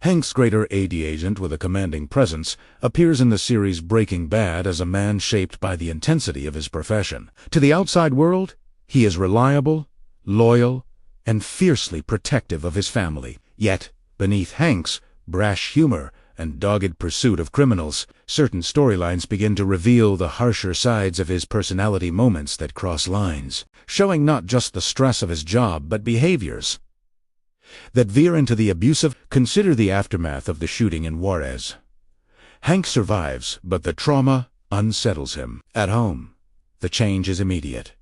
Hank's greater AD agent with a commanding presence appears in the series Breaking Bad as a man shaped by the intensity of his profession. To the outside world, he is reliable, loyal, and fiercely protective of his family. Yet, beneath Hank's brash humor and dogged pursuit of criminals, certain storylines begin to reveal the harsher sides of his personality, moments that cross lines, showing not just the stress of his job but behaviors that veer into the abusive. Consider the aftermath of the shooting in Juarez. Hank survives, but the trauma unsettles him. At home, the change is immediate.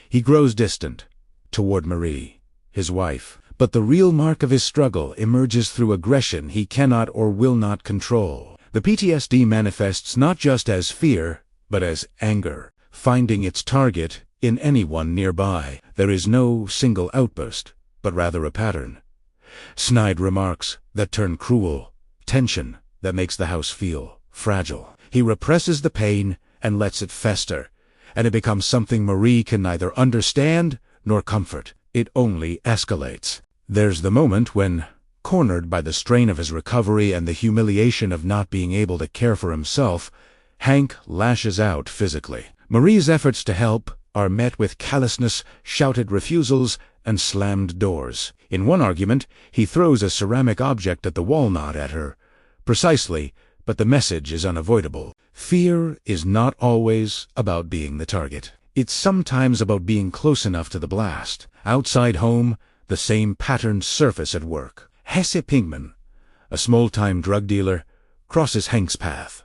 He grows distant toward Marie, his wife, but the real mark of his struggle emerges through aggression he cannot or will not control. The PTSD manifests not just as fear, but as anger, finding its target in anyone nearby. There is no single outburst, but rather a pattern. Snide remarks that turn cruel, tension that makes the house feel fragile. He represses the pain and lets it fester, and it becomes something Marie can neither understand nor comfort. It only escalates. There's the moment when, cornered by the strain of his recovery and the humiliation of not being able to care for himself, Hank lashes out physically. Marie's efforts to help are met with callousness, shouted refusals, and slammed doors. In one argument, he throws a ceramic object at the walnut at her. Precisely, but the message is unavoidable. Fear is not always about being the target. It's sometimes about being close enough to the blast. Outside home, the same patterns surface at work. Jesse Pinkman, a small-time drug dealer, crosses Hank's path.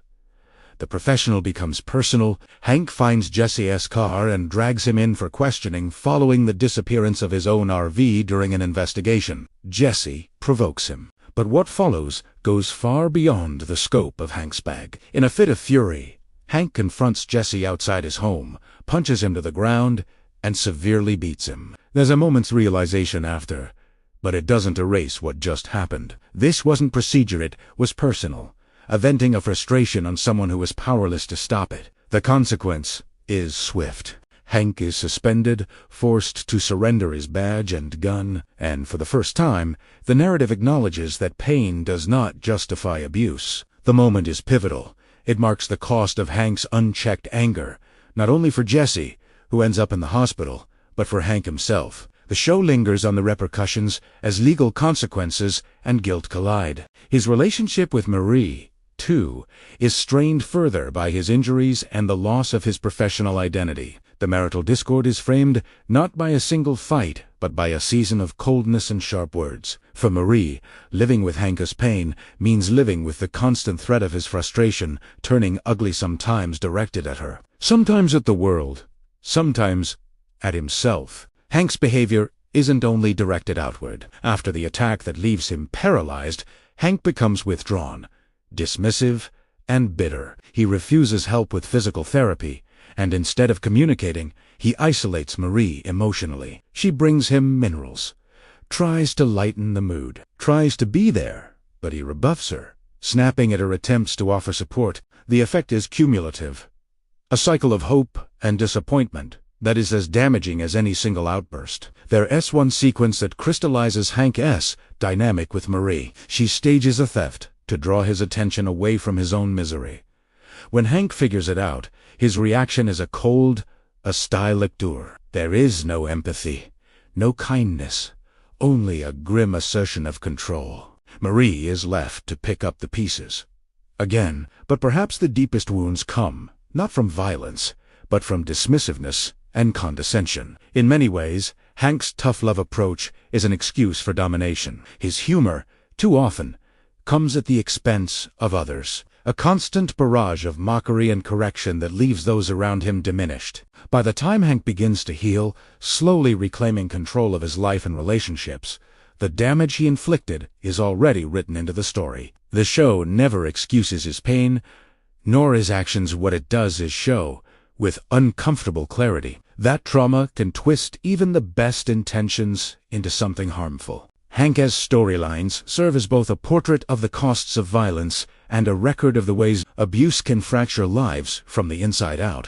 The professional becomes personal. Hank finds Jesse's car and drags him in for questioning following the disappearance of his own RV during an investigation. Jesse provokes him, but what follows goes far beyond the scope of Hank's bag. In a fit of fury, Hank confronts Jesse outside his home, punches him to the ground, and severely beats him. There's a moment's realization after, but it doesn't erase what just happened. This wasn't procedure, it was personal. A venting of frustration on someone who was powerless to stop it. The consequence is swift. Hank is suspended, forced to surrender his badge and gun, and for the first time, the narrative acknowledges that pain does not justify abuse. The moment is pivotal. It marks the cost of Hank's unchecked anger, not only for Jesse, who ends up in the hospital, but for Hank himself. The show lingers on the repercussions as legal consequences and guilt collide. His relationship with Marie, too, is strained further by his injuries and the loss of his professional identity. The marital discord is framed not by a single fight, but by a season of coldness and sharp words. For Marie, living with Hank's pain means living with the constant threat of his frustration, turning ugly, sometimes directed at her, sometimes at the world, sometimes at himself. Hank's behavior isn't only directed outward. After the attack that leaves him paralyzed, Hank becomes withdrawn, dismissive, and bitter. He refuses help with physical therapy, and instead of communicating, he isolates Marie emotionally. She brings him minerals, tries to lighten the mood, tries to be there, but he rebuffs her, snapping at her attempts to offer support. The effect is cumulative, a cycle of hope and disappointment that is as damaging as any single outburst. There's one sequence that crystallizes Hank's dynamic with Marie. She stages a theft to draw his attention away from his own misery. When Hank figures it out, his reaction is a cold, hostile lecture. There is no empathy, no kindness, only a grim assertion of control. Marie is left to pick up the pieces again, but perhaps the deepest wounds come not from violence, but from dismissiveness and condescension. In many ways, Hank's tough love approach is an excuse for domination. His humor, too often, comes at the expense of others, a constant barrage of mockery and correction that leaves those around him diminished. By the time Hank begins to heal, slowly reclaiming control of his life and relationships, the damage he inflicted is already written into the story. The show never excuses his pain, nor his actions. What it does is show, with uncomfortable clarity, that trauma can twist even the best intentions into something harmful. Hank's storylines serve as both a portrait of the costs of violence and a record of the ways abuse can fracture lives from the inside out.